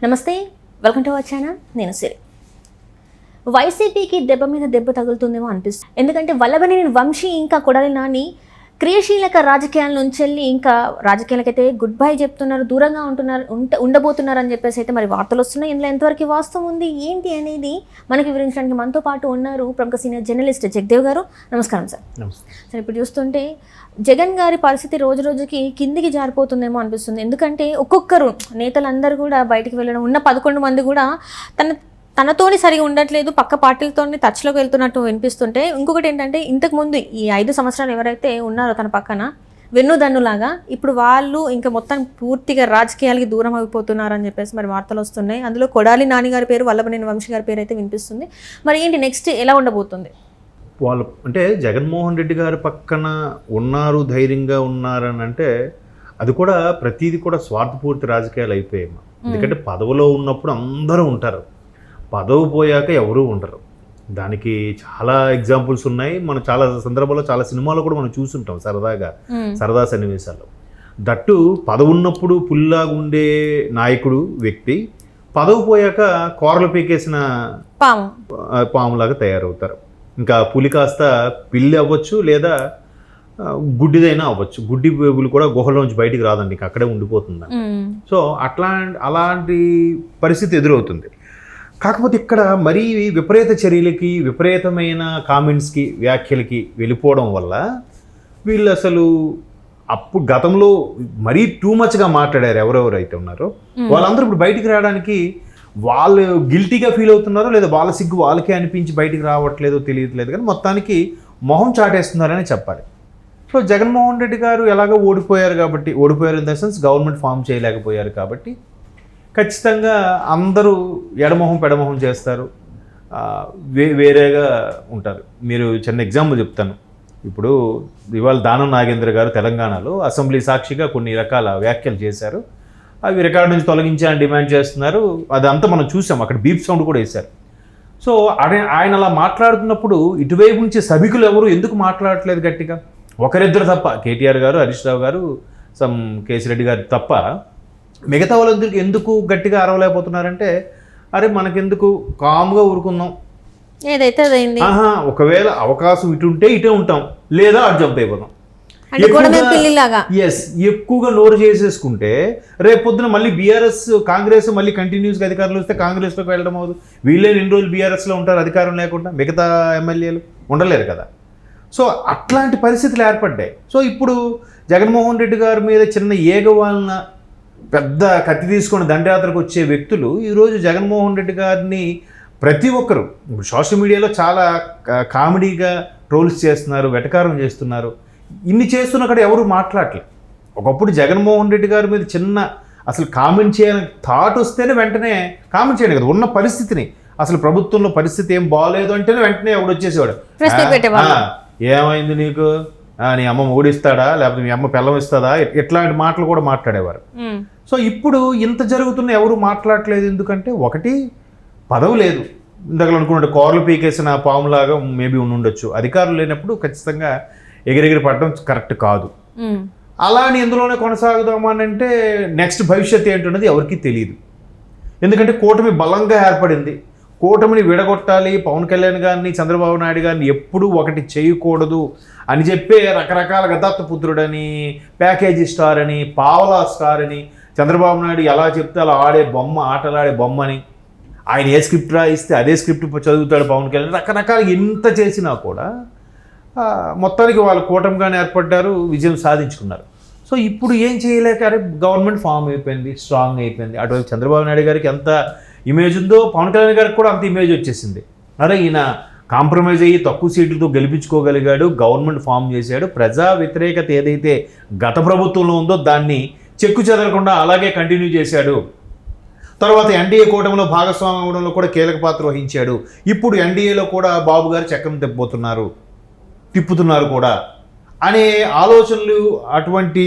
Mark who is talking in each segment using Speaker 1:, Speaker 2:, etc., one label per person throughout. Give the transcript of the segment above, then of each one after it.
Speaker 1: నమస్తే, welcome to our channel. నేను సిరి. వైసీపీకి దెబ్బ మీద దెబ్బ తగులుతుందేమో అనిపిస్తుంది. ఎందుకంటే వల్లభనేని వంశీ ఇంకా కొడాలి నాని క్రియాశీలక రాజకీయాల నుంచి వెళ్ళి ఇంకా రాజకీయాలకైతే గుడ్ బై చెప్తున్నారు, దూరంగా ఉండబోతున్నారు అని చెప్పేసి అయితే మరి వార్తలు వస్తున్నాయి. ఇందులో ఎంతవరకు వాస్తవం ఉంది ఏంటి అనేది మనకి వివరించడానికి మనతో పాటు ఉన్నారు ప్రముఖ సీనియర్ జర్నలిస్ట్ జగదేవ్ గారు. నమస్కారం సార్. సార్, ఇప్పుడు చూస్తుంటే జగన్ గారి పరిస్థితి రోజు రోజుకి కిందికి జారిపోతుందేమో అనిపిస్తుంది. ఎందుకంటే ఒక్కొక్కరు నేతలందరూ కూడా బయటికి వెళ్ళడం, ఉన్న 11 మంది కూడా తనతోని సరిగా ఉండట్లేదు, పక్క పార్టీలతోని టచ్లోకి వెళ్తున్నట్టు వినిపిస్తుంటే, ఇంకొకటి ఏంటంటే ఇంతకుముందు ఈ 5 సంవత్సరాలు ఎవరైతే ఉన్నారో తన పక్కన వెన్నుదన్నులాగా ఇప్పుడు వాళ్ళు ఇంకా మొత్తం పూర్తిగా రాజకీయాలకి దూరం అయిపోతున్నారని చెప్పేసి మరి వార్తలు వస్తున్నాయి. అందులో కొడాలి నాని గారి పేరు, వల్లభనేని వంశీ గారి పేరు అయితే వినిపిస్తుంది. మరి ఏంటి నెక్స్ట్ ఎలా ఉండబోతుంది?
Speaker 2: వాళ్ళు అంటే జగన్మోహన్ రెడ్డి గారి పక్కన ఉన్నారు, ధైర్యంగా ఉన్నారని అంటే అది కూడా ప్రతిదీ కూడా స్వార్థపూర్తి రాజకీయాలు అయిపోయాయి. ఎందుకంటే పదవిలో ఉన్నప్పుడు అందరూ ఉంటారు, పదవి పోయాక ఎవరూ ఉండరు. దానికి చాలా ఎగ్జాంపుల్స్ ఉన్నాయి. మనం చాలా సందర్భాల్లో చాలా సినిమాలో కూడా మనం చూసుంటాం సరదా సన్నివేశాలు. దట్టు పదవి ఉన్నప్పుడు పుల్లాగా ఉండే నాయకుడు వ్యక్తి పదవి పోయాక కూరలు పీకేసిన పాములాగా తయారవుతారు. ఇంకా పులి కాస్త పిల్లి అవ్వచ్చు, లేదా గుడ్డిదైనా అవ్వచ్చు. గుడ్డి పులి కూడా గుహలోంచి బయటికి రాదండి, ఇంకా అక్కడే ఉండిపోతుంది. సో అలాంటి పరిస్థితి ఎదురవుతుంది. కాకపోతే ఇక్కడ మరీ విపరీత చర్యలకి, విపరీతమైన కామెంట్స్కి, వ్యాఖ్యలకి వెళ్ళిపోవడం వల్ల వీళ్ళు అసలు అప్పుడు గతంలో మరీ టూ మచ్గా మాట్లాడారు ఎవరెవరు అయితే ఉన్నారో వాళ్ళందరూ ఇప్పుడు బయటికి రావడానికి వాళ్ళు గిల్టీగా ఫీల్ అవుతున్నారో లేదా వాళ్ళ సిగ్గు వాళ్ళకే అనిపించి బయటికి రావట్లేదో తెలియట్లేదు, కానీ మొత్తానికి మొహం చాటేస్తున్నారని చెప్పాలి. సో జగన్మోహన్ రెడ్డి గారు ఎలాగో ఓడిపోయారు in the sense government form చేయలేకపోయారు కాబట్టి ఖచ్చితంగా అందరూ ఎడమొహం పెడమొహం చేస్తారు, వేరేగా ఉంటారు. మీరు చిన్న ఎగ్జాంపుల్ చెప్తాను. ఇప్పుడు ఇవాళ దానం నాగేంద్ర గారు తెలంగాణలో అసెంబ్లీ సాక్షిగా కొన్ని రకాల వ్యాఖ్యలు చేశారు. అవి రికార్డు నుంచి తొలగించాలని డిమాండ్ చేస్తున్నారు. అదంతా మనం చూసాం, అక్కడ బీప్ సౌండ్ కూడా వేశారు. సో ఆయన అలా మాట్లాడుతున్నప్పుడు ఇటువైపు నుంచి సభికులు ఎవరు ఎందుకు మాట్లాడట్లేదు గట్టిగా? ఒకరిద్దరు తప్ప, కేటీఆర్ గారు, హరీష్ రావు గారు, కేసిరెడ్డి గారు తప్ప మిగతా వాళ్ళందరికీ ఎందుకు గట్టిగా అరవలేకపోతున్నారంటే, అరే మనకెందుకు కామ్గా ఊరుకుందాం,
Speaker 1: ఏదైతే అదైంది,
Speaker 2: ఒకవేళ అవకాశం ఇటు ఉంటే ఇటే ఉంటాం, లేదా అటు జంప్ అయిపోతాం. ఎక్కువగా నోరు చేసేసుకుంటే రేపు పొద్దున మళ్ళీ బీఆర్ఎస్ కాంగ్రెస్ మళ్ళీ కంటిన్యూస్గా అధికారంలో వస్తే కాంగ్రెస్లోకి వెళ్ళడం అవుతుంది. వీళ్ళే 2 రోజులు బీఆర్ఎస్లో ఉంటారు అధికారం లేకుండా, మిగతా ఎమ్మెల్యేలు ఉండలేరు కదా. సో అట్లాంటి పరిస్థితులు ఏర్పడ్డాయి. సో ఇప్పుడు జగన్మోహన్ రెడ్డి గారి మీద చిన్న ఏగ వలన పెద్ద కత్తి తీసుకొని దండయాత్రకు వచ్చే వ్యక్తులు ఈరోజు జగన్మోహన్ రెడ్డి గారిని ప్రతి ఒక్కరు సోషల్ మీడియాలో చాలా కామెడీగా ట్రోల్స్ చేస్తున్నారు, వెటకారం చేస్తున్నారు. ఇన్ని చేస్తున్న అక్కడ ఎవరు మాట్లాడలేదు. ఒకప్పుడు జగన్మోహన్ రెడ్డి గారి మీద చిన్న అసలు కామెంట్ చేయాలని థాట్ వస్తేనే వెంటనే కామెంట్ చేయను కదా, ఉన్న పరిస్థితిని అసలు ప్రభుత్వంలో పరిస్థితి ఏం బాగోలేదు అంటేనే వెంటనే ఎవడు వచ్చేసేవాడు, ఏమైంది నీకు, నీ అమ్మ ఓడిస్తాడా, లేకపోతే మీ అమ్మ పిల్లం ఇస్తుందా, ఇట్లాంటి మాటలు కూడా మాట్లాడేవారు. సో ఇప్పుడు ఇంత జరుగుతున్న ఎవరు మాట్లాడలేదు. ఎందుకంటే ఒకటి పదవి లేదు, ఇంతకు అనుకున్నట్టు కోరలు పీకేసిన పాములాగా మేబీ ఉండొచ్చు. అధికారులు లేనప్పుడు ఖచ్చితంగా ఎగిరెగిరి పడడం కరెక్ట్ కాదు. అలా అని ఎందులోనే కొనసాగుదామనంటే నెక్స్ట్ భవిష్యత్తు ఏంటన్నది ఎవరికీ తెలియదు. ఎందుకంటే కూటమి బలంగా ఏర్పడింది. కూటమిని విడగొట్టాలి, పవన్ కళ్యాణ్ గారిని, చంద్రబాబు నాయుడు గారిని ఎప్పుడూ ఒకటి చేయకూడదు అని చెప్పే రకరకాల దత్తపుత్రుడని, ప్యాకేజీ స్టార్ అని, పావలా స్టార్ అని, చంద్రబాబు నాయుడు ఎలా చెప్తే అలా ఆటలాడే బొమ్మని, ఆయన ఏ స్క్రిప్ట్ రాయిస్తే అదే స్క్రిప్ట్ చదువుతాడు పవన్ కళ్యాణ్, రకరకాల ఎంత చేసినా కూడా మొత్తానికి వాళ్ళు కూటమిగానే ఏర్పడ్డారు, విజయం సాధించుకున్నారు. సో ఇప్పుడు ఏం చేయలేక గవర్నమెంట్ ఫామ్ అయిపోయింది, స్ట్రాంగ్ అయిపోయింది. అటువైపు చంద్రబాబు నాయుడు గారికి ఎంత ఇమేజ్ ఉందో పవన్ కళ్యాణ్ గారికి కూడా అంత ఇమేజ్ వచ్చేసింది. అరే ఈయన కాంప్రమైజ్ అయ్యి తక్కువ సీట్లతో గెలిపించుకోగలిగాడు, గవర్నమెంట్ ఫామ్ చేశాడు, ప్రజా వ్యతిరేకత ఏదైతే గత ప్రభుత్వంలో ఉందో దాన్ని చెక్కు చెదరకుండా అలాగే కంటిన్యూ చేశాడు. తర్వాత ఎన్డీఏ కూటమిలో భాగస్వామ్యం అవడంలో కూడా కీలక పాత్ర వహించాడు. ఇప్పుడు ఎన్డీఏలో కూడా బాబు గారు చక్రం తిప్పుతున్నారు కూడా అనే ఆలోచనలు, అటువంటి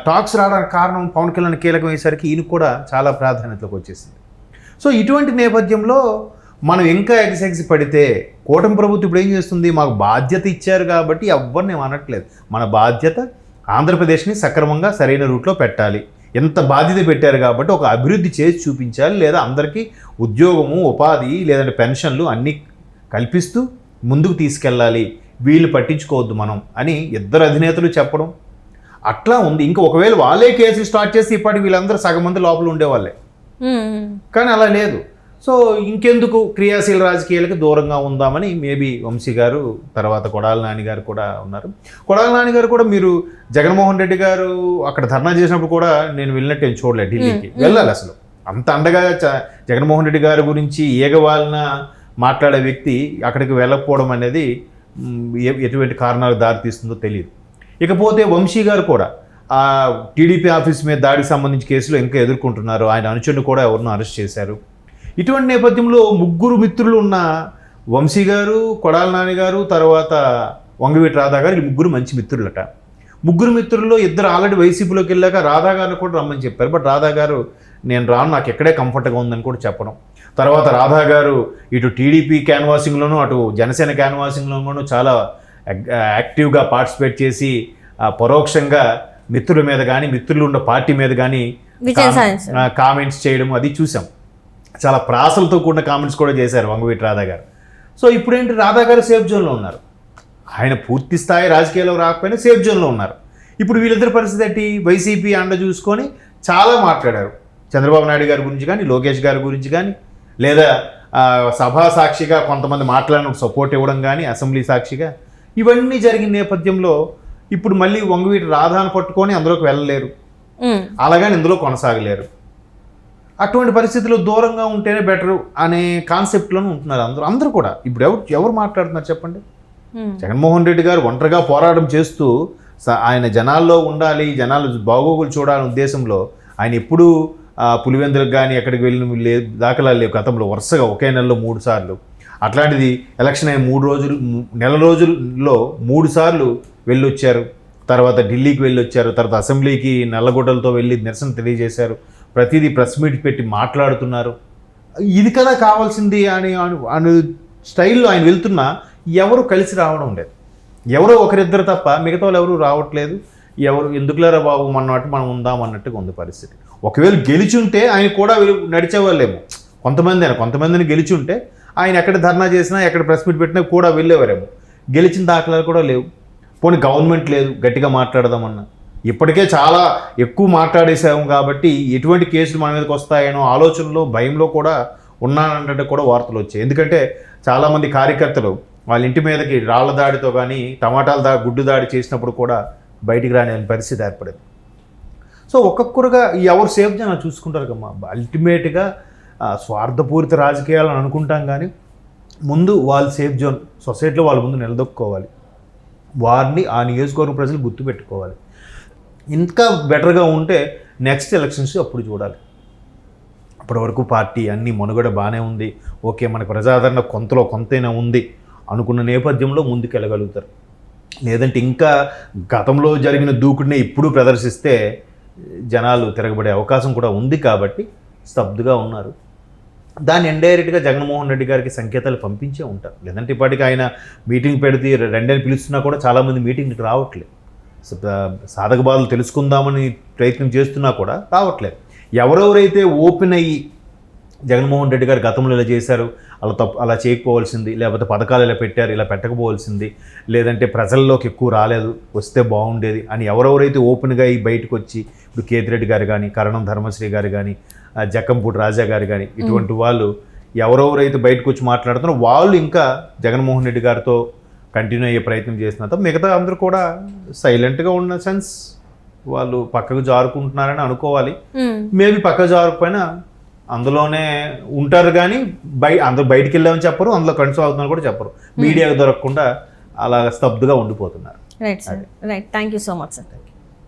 Speaker 2: టాక్స్ రావడానికి కారణం పవన్ కళ్యాణ్ కీలకమయ్యేసరికి ఈయన కూడా చాలా ప్రాధాన్యతలోకి వచ్చేసింది. సో ఇటువంటి నేపథ్యంలో మనం ఇంకా ఎగ్జెక్స్ పడితే కూటమి ప్రభుత్వం ఇప్పుడు ఏం చేస్తుంది, మాకు బాధ్యత ఇచ్చారు కాబట్టి ఎవరిని అనట్లేదు, మన బాధ్యత ఆంధ్రప్రదేశ్ని సక్రమంగా సరైన రూట్లో పెట్టాలి, ఎంత బాధ్యత పెట్టారు కాబట్టి ఒక అభివృద్ధి చేసి చూపించాలి, లేదా అందరికీ ఉద్యోగము, ఉపాధి, లేదంటే పెన్షన్లు అన్నీ కల్పిస్తూ ముందుకు తీసుకెళ్ళాలి, వీళ్ళు పట్టించుకోవద్దు మనం అని ఇద్దరు అధినేతలు చెప్పడం అట్లా ఉంది. ఇంకా ఒకవేళ వాళ్ళే కేసులు స్టార్ట్ చేసి ఇప్పటికి వీళ్ళందరూ సగం మంది లోపల ఉండేవాళ్ళే, కానీ అలా లేదు. సో ఇంకెందుకు క్రియాశీల రాజకీయాలకు దూరంగా ఉందామని మేబీ వంశీ గారు, తర్వాత కొడాలి నాని గారు కూడా ఉన్నారు. కొడాలి నాని గారు కూడా మీరు జగన్మోహన్ రెడ్డి గారు అక్కడ ధర్నా చేసినప్పుడు కూడా నేను వెళ్ళినట్టు ఏం చూడలేదు, ఢిల్లీకి వెళ్ళాలి. అసలు అంత అండగా జగన్మోహన్ రెడ్డి గారి గురించి ఏగవాలన మాట్లాడే వ్యక్తి అక్కడికి వెళ్ళకపోవడం అనేది ఎటువంటి కారణాలు దారితీస్తుందో తెలియదు. ఇకపోతే వంశీ గారు కూడా ఆ టీడీపీ ఆఫీస్ మీద దాడికి సంబంధించి కేసులో ఇంకా ఎదుర్కొంటున్నారు. ఆయన అనుచరుని కూడా ఎవరినో అరెస్ట్ చేశారు. ఇటువంటి నేపథ్యంలో ముగ్గురు మిత్రులు ఉన్న వంశీ గారు, కొడాలి నాని గారు, తర్వాత వంగవీటి రాధా గారు, ఈ ముగ్గురు మంచి మిత్రులట. ముగ్గురు మిత్రుల్లో ఇద్దరు ఆల్రెడీ వైసీపీలోకి వెళ్ళాక రాధా గారిని కూడా రమ్మని చెప్పారు. బట్ రాధా గారు నేను రాను, నాకు ఎక్కడే కంఫర్ట్గా ఉందని కూడా చెప్పడం. తర్వాత రాధా గారు ఇటు టీడీపీ క్యాన్వాసింగ్లోనూ అటు జనసేన క్యాన్వాసింగ్లోనూ చాలా యాక్టివ్గా పార్టిసిపేట్ చేసి పరోక్షంగా మిత్రుల మీద కానీ, మిత్రులు ఉన్న పార్టీ మీద కానీ కామెంట్స్ చేయడం అది చూసాం. చాలా ప్రాసలతో కూడిన కామెంట్స్ కూడా చేశారు వంగవీటి రాధా గారు. సో ఇప్పుడేంటి, రాధా గారు సేఫ్ జోన్లో ఉన్నారు. ఆయన పూర్తి స్థాయి రాజకీయాల్లో రాకపోయినా సేఫ్ జోన్లో ఉన్నారు. ఇప్పుడు వీళ్ళిద్దరి పరిస్థితి ఏంటి, వైసీపీ అండ చూసుకొని చాలా మాట్లాడారు. చంద్రబాబు నాయుడు గారి గురించి కానీ, లోకేష్ గారి గురించి కానీ, లేదా సభా సాక్షిగా కొంతమంది మాట్లాడిన సపోర్ట్ ఇవ్వడం కానీ, అసెంబ్లీ సాక్షిగా ఇవన్నీ జరిగిన నేపథ్యంలో ఇప్పుడు మళ్ళీ వంగవీటి రాధాను పట్టుకొని అందులోకి వెళ్ళలేరు, అలాగని ఇందులో కొనసాగలేరు. అటువంటి పరిస్థితుల్లో దూరంగా ఉంటేనే బెటర్ అనే కాన్సెప్ట్లోనే ఉంటున్నారు అందరూ కూడా. ఇప్పుడు ఎవరు మాట్లాడుతున్నారు చెప్పండి? జగన్మోహన్ రెడ్డి గారు ఒంటరిగా పోరాటం చేస్తూ ఆయన జనాల్లో ఉండాలి, జనాలు బాగోగులు చూడాలనే ఉద్దేశంలో ఆయన ఎప్పుడూ పులివెందులకు కానీ ఎక్కడికి వెళ్ళిన దాఖలాలు లేవు. గతంలో వరుసగా ఒకే నెలలో 3 సార్లు, అట్లాంటిది ఎలక్షన్ అయిన నెల రోజుల్లో 3 సార్లు వెళ్ళొచ్చారు. తర్వాత ఢిల్లీకి వెళ్ళొచ్చారు, తర్వాత అసెంబ్లీకి నల్లగొడ్డలతో వెళ్ళి నిరసన తెలియజేశారు. ప్రతిదీ ప్రెస్ మీట్ పెట్టి మాట్లాడుతున్నారు. ఇది కదా కావాల్సింది అని స్టైల్లో ఆయన వెళ్తున్నా ఎవరు కలిసి రావడం లేదు. ఎవరో ఒకరిద్దరు తప్ప మిగతా వాళ్ళు ఎవరు రావట్లేదు. ఎవరు ఎందుకులేరా బాబు మనం ఉందాం అన్నట్టుగా ఉంది పరిస్థితి. ఒకవేళ గెలిచుంటే ఆయన కూడా నడిచేవాళ్ళేమో, కొంతమందిని గెలిచుంటే ఆయన ఎక్కడ ధర్నా చేసినా, ఎక్కడ ప్రెస్ మీట్ పెట్టినా కూడా వెళ్ళేవారేమో. గెలిచిన దాఖలాలు కూడా లేవు. పోనీ గవర్నమెంట్ లేదు గట్టిగా మాట్లాడదామన్నా. ఇప్పటికే చాలా ఎక్కువ మాట్లాడేసాము కాబట్టి ఎటువంటి కేసులు మన మీదకి వస్తాయనో ఆలోచనలో, భయంలో కూడా ఉన్నానంటే కూడా వార్తలు వచ్చాయి. ఎందుకంటే చాలామంది కార్యకర్తలు వాళ్ళ ఇంటి మీదకి రాళ్ల దాడితో కానీ, టమాటాల గుడ్డు దాడి చేసినప్పుడు కూడా బయటికి రాని పరిస్థితి ఏర్పడేది. సో ఒక్కొక్కరుగా ఎవరు సేఫ్ జనం చూసుకుంటారు కమ్మా. అల్టిమేట్గా స్వార్థపూరిత రాజకీయాలను అనుకుంటాం, కానీ ముందు వాళ్ళు సేఫ్ జోన్ సొసైటీలో వాళ్ళ ముందు నిలదొక్కుకోవాలి. వారిని ఆ నియోజకవర్గ ప్రజలు గుర్తుపెట్టుకోవాలి. ఇంకా బెటర్గా ఉంటే నెక్స్ట్ ఎలక్షన్స్ అప్పుడు చూడాలి. అప్పటివరకు పార్టీ అన్నీ మనుగడ బాగానే ఉంది, ఓకే మనకు ప్రజాదరణ కొంతైనా ఉంది అనుకున్న నేపథ్యంలో ముందుకు వెళ్ళగలుగుతారు. లేదంటే ఇంకా గతంలో జరిగిన దూకుడిని ఇప్పుడు ప్రదర్శిస్తే జనాలు తిరగబడే అవకాశం కూడా ఉంది కాబట్టి స్తబ్దుగా ఉన్నారు. దాన్ని ఇండైరెక్ట్గా జగన్మోహన్ రెడ్డి గారికి సంకేతాలు పంపించే ఉంటారు. లేదంటే ఇప్పటికీ ఆయన మీటింగ్ పెడితే రెండని పిలుస్తున్నా కూడా చాలామంది మీటింగ్కి రావట్లేదు. సాధక బాధలు తెలుసుకుందామని ప్రయత్నం చేస్తున్నా కూడా రావట్లేదు. ఎవరెవరైతే ఓపెన్ అయ్యి జగన్మోహన్ రెడ్డి గారు గతంలో ఇలా చేశారు, అలా చేయకపోవాల్సింది, లేకపోతే పథకాలు ఇలా పెట్టారు, ఇలా పెట్టకపోవాల్సింది, లేదంటే ప్రజల్లోకి ఎక్కువ రాలేదు, వస్తే బాగుండేది అని ఎవరెవరైతే ఓపెన్గా ఈ బయటకు వచ్చి, ఇప్పుడు కేతిరెడ్డి గారు కానీ, కరణం ధర్మశ్రీ గారు కానీ, జక్కంపూడి రాజా గారు కానీ, ఇటువంటి వాళ్ళు ఎవరెవరైతే బయటకు వచ్చి మాట్లాడుతున్నారో వాళ్ళు ఇంకా జగన్మోహన్ రెడ్డి గారితో కంటిన్యూ అయ్యే ప్రయత్నం చేస్తున్నారు. మిగతా అందరూ కూడా సైలెంట్గా ఉన్న సెన్స్ వాళ్ళు పక్కకు జారుకుంటున్నారని అనుకోవాలి. మేబీ పక్కకు జారుకుపోయినా అందులోనే ఉంటారు, కానీ అందరూ బయటికి వెళ్ళామని చెప్పరు, అందులో కన్సల్ట్ అవుతున్నారు కూడా చెప్పరు. మీడియాకు దొరకకుండా అలా స్తబ్దుగా ఉండిపోతున్నారు.
Speaker 1: Right sir, right. Thank you so much sir.